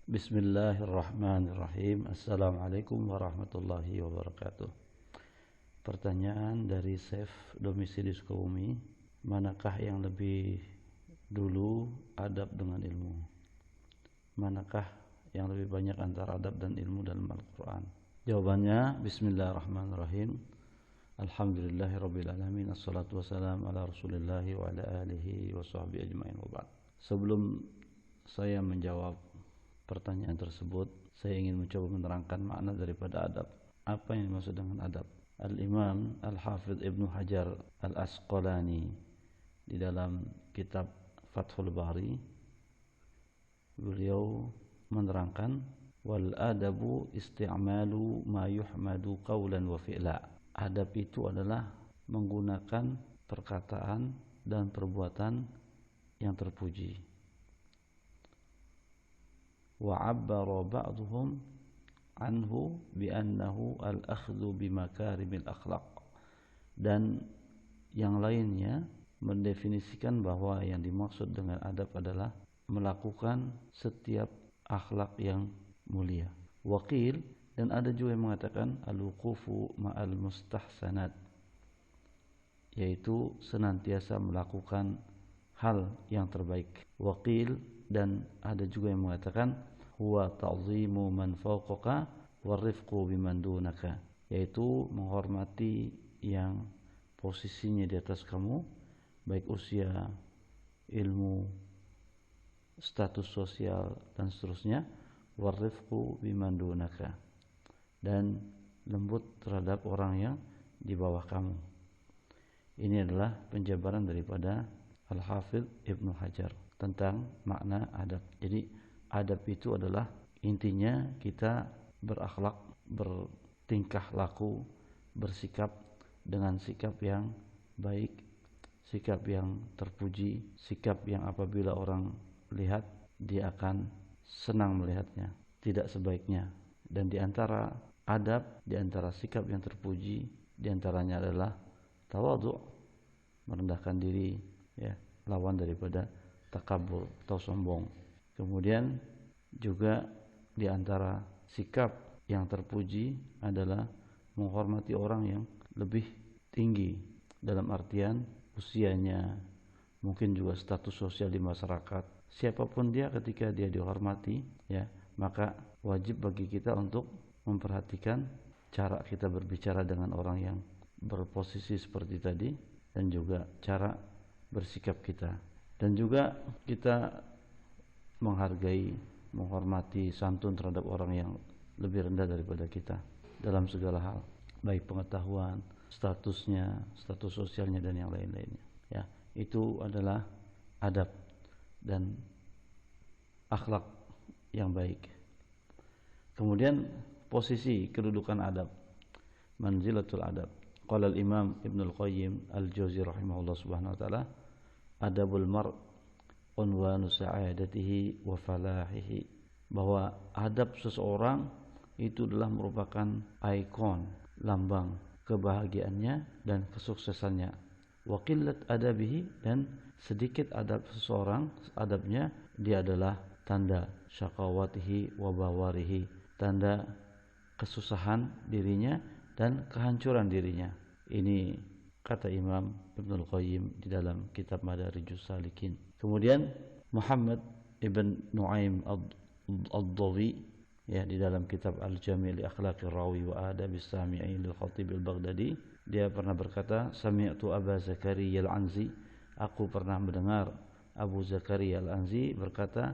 Bismillahirrahmanirrahim. Assalamualaikum warahmatullahi wabarakatuh. Pertanyaan dari Saif domisili Sukabumi, manakah yang lebih dulu adab dengan ilmu? Manakah yang lebih banyak antara adab dan ilmu dalam Al-Quran? Jawabannya, Bismillahirrahmanirrahim. Alhamdulillahirabbil alamin. Assalatu wassalamu ala Rasulillahi wa ala alihi wa sahbihi ajmain wa ba'd. Sebelum saya menjawab pertanyaan tersebut, saya ingin mencoba menerangkan makna daripada adab. Apa yang dimaksud dengan adab? Al-Imam Al-Hafidh Ibnu Hajar Al-Asqalani di dalam kitab Fathul Bari, beliau menerangkan, wal adabu isti'malu ma yuhmadu qawlan wa fi'la. Adab itu adalah menggunakan perkataan dan perbuatan yang terpuji. Wa'abbara ba'duhum anhu bi'annahu al-akhdhu bimakarimil akhlaq. Dan yang lainnya mendefinisikan bahwa yang dimaksud dengan adab adalah melakukan setiap akhlak yang mulia. Waqil, dan ada juga yang mengatakan al-wuqufu ma'al mustahsanat, yaitu senantiasa melakukan hal yang terbaik. Waqil, dan ada juga yang mengatakan huwa ta'zimu man fawqaka warifqu biman dunaka, yaitu menghormati yang posisinya di atas kamu, baik usia, ilmu, status sosial dan seterusnya. Warifqu biman dunaka, dan lembut terhadap orang yang di bawah kamu. Ini adalah penjabaran daripada Al-Hafidh Ibnu Hajar tentang makna adab. Jadi adab itu adalah intinya kita berakhlak, bertingkah laku, bersikap dengan sikap yang baik, sikap yang terpuji, sikap yang apabila orang lihat dia akan senang melihatnya, tidak sebaiknya. Dan di antara adab, di antara sikap yang terpuji, di antaranya adalah tawadhu, merendahkan diri, ya, lawan daripada takabur atau sombong. Kemudian juga di antara sikap yang terpuji adalah menghormati orang yang lebih tinggi, dalam artian usianya, mungkin juga status sosial di masyarakat. Siapapun dia, ketika dia dihormati, ya, maka wajib bagi kita untuk memperhatikan cara kita berbicara dengan orang yang berposisi seperti tadi, dan juga cara bersikap kita. Dan juga kita menghargai, menghormati, santun terhadap orang yang lebih rendah daripada kita dalam segala hal, baik pengetahuan, statusnya, status sosialnya, dan yang lain-lainnya. Ya, itu adalah adab dan akhlak yang baik. Kemudian posisi kedudukan adab, manzilatul adab. Qala al-Imam Ibnu Al-Qayyim Al-Jauzi rahimahullah subhanahu wa ta'ala, adabul mar' unwanu sa'adatihi wa falahihi, bahwa adab seseorang itu adalah merupakan ikon, lambang kebahagiaannya dan kesuksesannya. Wa qillat adabihi, dan sedikit adab seseorang, adabnya, dia adalah tanda syaqawatihi wa bawarihi, tanda kesusahan dirinya dan kehancuran dirinya. Ini kata Imam Ibnu Al-Qayyim di dalam kitab Madarijus Salikin. Kemudian Muhammad ibn Nu'aim ad-Dawi, ya, di dalam kitab Al-Jami' li Akhlaqir Rawi wa Adabis Sami'in lil Khatib Al-Baghdadi, dia pernah berkata, sami'tu Aba Zakaria Al-Anzi, aku pernah mendengar Abu Zakaria Al-Anzi berkata,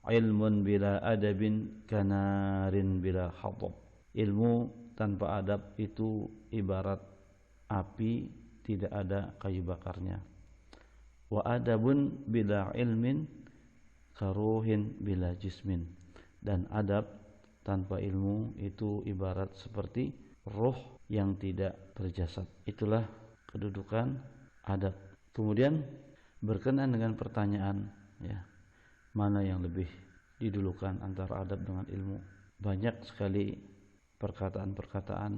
ilmun bila adabin kanarin bila hatab, ilmu tanpa adab itu ibarat api tidak ada kayu bakarnya. Wa adabun bila ilmin karuhin bila jismin, dan adab tanpa ilmu itu ibarat seperti roh yang tidak berjasad. Itulah kedudukan adab. Kemudian berkenaan dengan pertanyaan, ya, mana yang lebih didulukan antara adab dengan ilmu? Banyak sekali perkataan-perkataan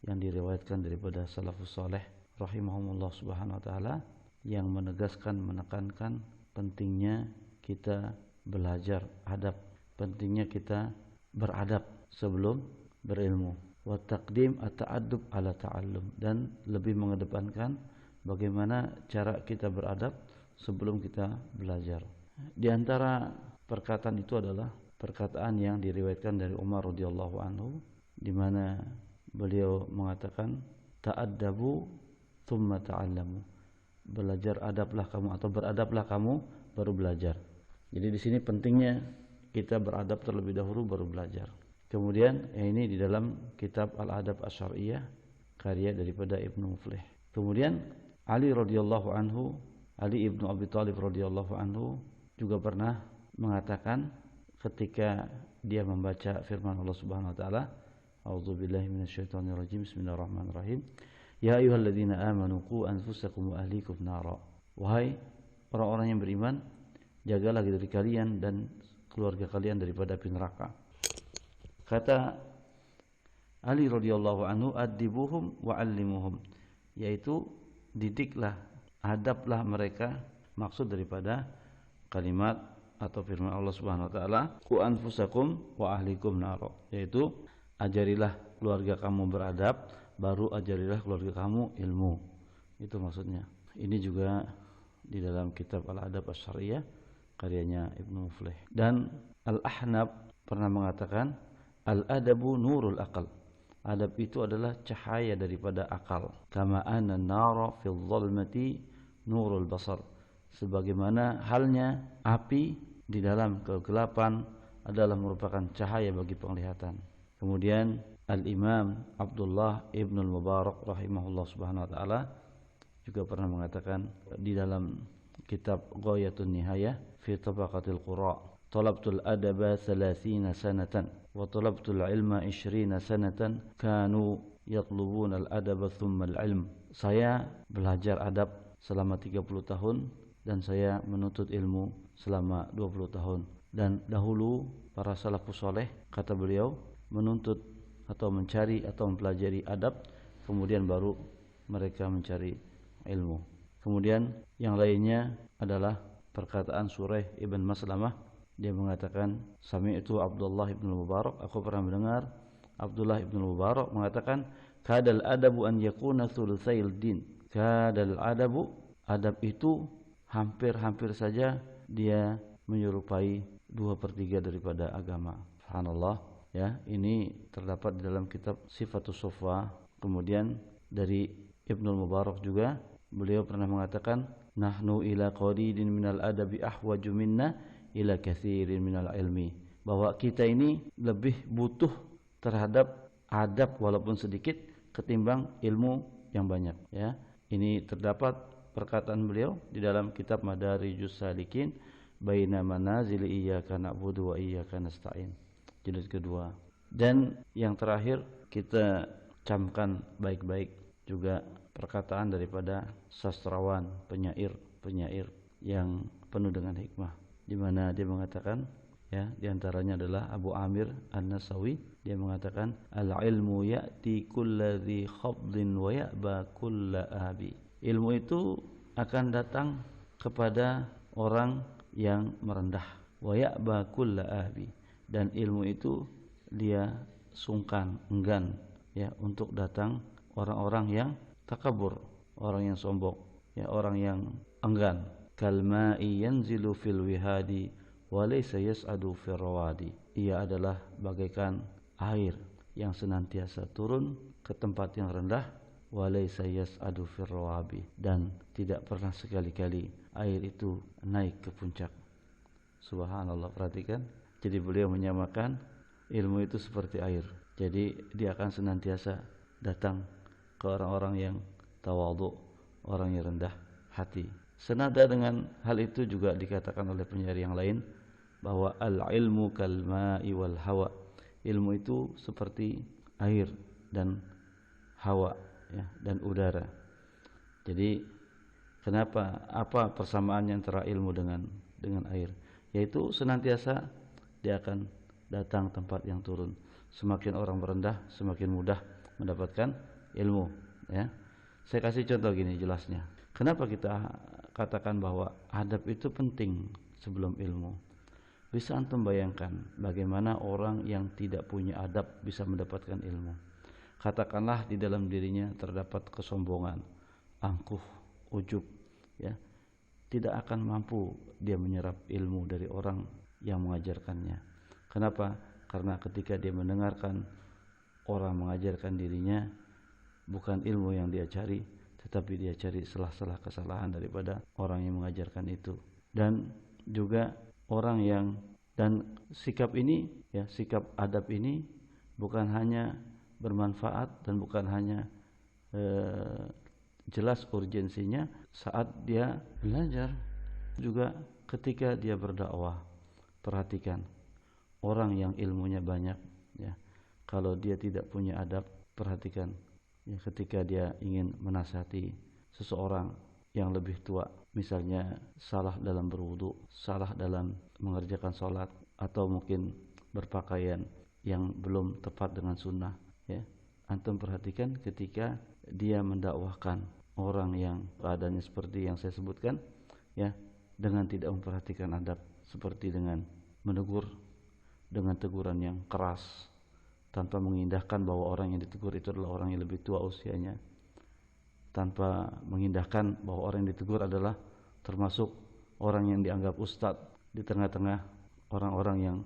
yang diriwayatkan daripada salafus saleh rahimahumullah subhanahu wa ta'ala yang menegaskan, menekankan pentingnya kita belajar adab pentingnya kita beradab sebelum berilmu. Wa taqdim at-ta'addub ala ta'allum, dan lebih mengedepankan bagaimana cara kita beradab sebelum kita belajar. Di antara perkataan itu adalah perkataan yang diriwayatkan dari Umar radhiyallahu anhu, di mana beliau mengatakan ta'addabu thumma ta'allamu. Belajar adablah kamu atau beradablah kamu baru belajar. Jadi di sini pentingnya kita beradab terlebih dahulu baru belajar. Kemudian ini di dalam kitab Al-Adab Asy-Syar'iyyah karya daripada Ibnu Muflih. Kemudian Ali radhiyallahu anhu, Ali ibnu Abi Thalib radhiyallahu anhu juga pernah mengatakan ketika dia membaca firman Allah Subhanahu wa taala, A'udzubillahi minasyaitonirrajim, bismillahirrahmanirrahim. Ya ayyuhalladzina amanu qu anfusakum wa ahlikum nara. Wahai orang-orang yang beriman, jagalah diri kalian dan keluarga kalian daripada api neraka. Kata Ali radhiyallahu anhu, adibuhum wa allimuhum, yaitu didiklah, adablah mereka. Maksud daripada kalimat atau firman Allah Subhanahu wa taala, qu anfusakum wa ahlikum nara, yaitu ajarilah keluarga kamu beradab, baru ajarilah keluarga kamu ilmu. Itu maksudnya. Ini juga di dalam kitab Al-Adab Asy-Syar'iyyah karyanya Ibnu Muflih. Dan Al-Ahnaf pernah mengatakan, al-adabu nurul aqal. Adab itu adalah cahaya daripada akal. Kama anna an-nara fil dhulmati nurul basar. Sebagaimana halnya api di dalam kegelapan adalah merupakan cahaya bagi penglihatan. Kemudian Al-Imam Abdullah Ibn Al-Mubarak rahimahullah subhanahu wa ta'ala juga pernah mengatakan di dalam kitab Ghayatun Nihayah fi Tabaqatil Qura, talabtul adaba 30 sanatan wa talabtul ilma 20 sanatan kanu yatlubuna al-adaba thumma al-ilm. Saya belajar adab selama 30 tahun dan saya menuntut ilmu selama 20 tahun. Dan dahulu para salafus saleh, kata beliau, menuntut atau mencari atau mempelajari adab, kemudian baru mereka mencari ilmu. Kemudian yang lainnya adalah perkataan Suraih ibn Maslamah. Dia mengatakan, sami'tu Abdullah ibn Mubarak, aku pernah mendengar Abdullah ibn Mubarak mengatakan, kadal adabu an yakuna thulutsail din. Kadal adabu, adab itu hampir-hampir saja dia menyerupai 2/3 daripada agama. Subhanallah, ya, ini terdapat di dalam kitab Sifatus Sufah. Kemudian dari Ibnu Mubarak juga beliau pernah mengatakan, nahnu ila qalidin minal adabi ahwaju minna ila katsirin minal ilmi, bahwa kita ini lebih butuh terhadap adab walaupun sedikit ketimbang ilmu yang banyak, ya. Ini terdapat perkataan beliau di dalam kitab Madarijus Salikin baina manazil iyyaka na'budu wa iyyaka nasta'in, jilid kedua. Dan yang terakhir kita camkan baik-baik juga perkataan daripada sastrawan, penyair yang penuh dengan hikmah, di mana dia mengatakan, ya, di antaranya adalah Abu Amir An-Nasawi. Dia mengatakan, al-ilmu ya'ti kulladzi khabdin wa ya'ba kulla abi. Ilmu itu akan datang kepada orang yang merendah, wa ya'ba kulla abi, dan ilmu itu dia sungkan, enggan, ya, untuk datang orang-orang yang takabur, orang yang sombong, ya, orang yang enggan. Kalma'i yanzilu fil wihadi wa laysa yas'adu fil rawadi. Ia adalah bagaikan air yang senantiasa turun ke tempat yang rendah, wa laysa yas'adu fil rawabi, dan tidak pernah sekali-kali air itu naik ke puncak. Subhanallah, perhatikan. Jadi beliau menyamakan ilmu itu seperti air. Jadi dia akan senantiasa datang ke orang-orang yang tawadhu, orang yang rendah hati. Senada dengan hal itu juga dikatakan oleh penyair yang lain bahwa al-ilmu kalma'i wal hawa. Ilmu itu seperti air dan hawa, ya, dan udara. Jadi apa persamaannya antara ilmu dengan air? Yaitu senantiasa dia akan datang tempat yang turun. Semakin orang merendah, semakin mudah mendapatkan ilmu, ya. Saya kasih contoh gini jelasnya. Kenapa kita katakan bahwa adab itu penting sebelum ilmu? Bisa antum bayangkan bagaimana orang yang tidak punya adab bisa mendapatkan ilmu. Katakanlah di dalam dirinya terdapat kesombongan, angkuh, ujub, ya, tidak akan mampu dia menyerap ilmu dari orang yang mengajarkannya. Kenapa? Karena ketika dia mendengarkan orang mengajarkan dirinya, bukan ilmu yang dia cari, tetapi dia cari selah-selah kesalahan daripada orang yang mengajarkan itu. Dan juga orang yang, dan sikap ini, ya, sikap adab ini bukan hanya bermanfaat dan bukan hanya jelas urgensinya saat dia belajar, juga ketika dia berdakwah. Perhatikan orang yang ilmunya banyak, ya, kalau dia tidak punya adab, perhatikan, ya, ketika dia ingin menasihati seseorang yang lebih tua, misalnya salah dalam berwudu, salah dalam mengerjakan sholat, atau mungkin berpakaian yang belum tepat dengan sunnah, ya, antum perhatikan ketika dia mendakwahkan orang yang keadaannya seperti yang saya sebutkan, ya, dengan tidak memperhatikan adab, seperti dengan menegur dengan teguran yang keras tanpa mengindahkan bahwa orang yang ditegur itu adalah orang yang lebih tua usianya, tanpa mengindahkan bahwa orang yang ditegur adalah termasuk orang yang dianggap ustadz di tengah-tengah orang-orang yang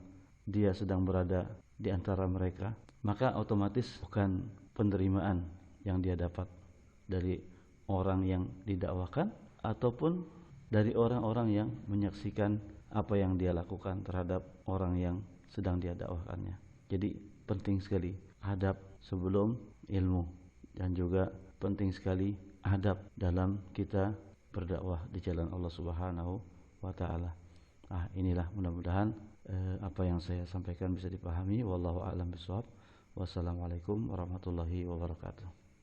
dia sedang berada di antara mereka, maka otomatis bukan penerimaan yang dia dapat dari orang yang didakwakan ataupun dari orang-orang yang menyaksikan apa yang dia lakukan terhadap orang yang sedang dia dakwakannya. Jadi penting sekali adab sebelum ilmu, dan juga penting sekali adab dalam kita berdakwah di jalan Allah Subhanahu wa taala. Inilah mudah-mudahan apa yang saya sampaikan bisa dipahami. Wallahu a'lam bishawab. Wassalamualaikum warahmatullahi wabarakatuh.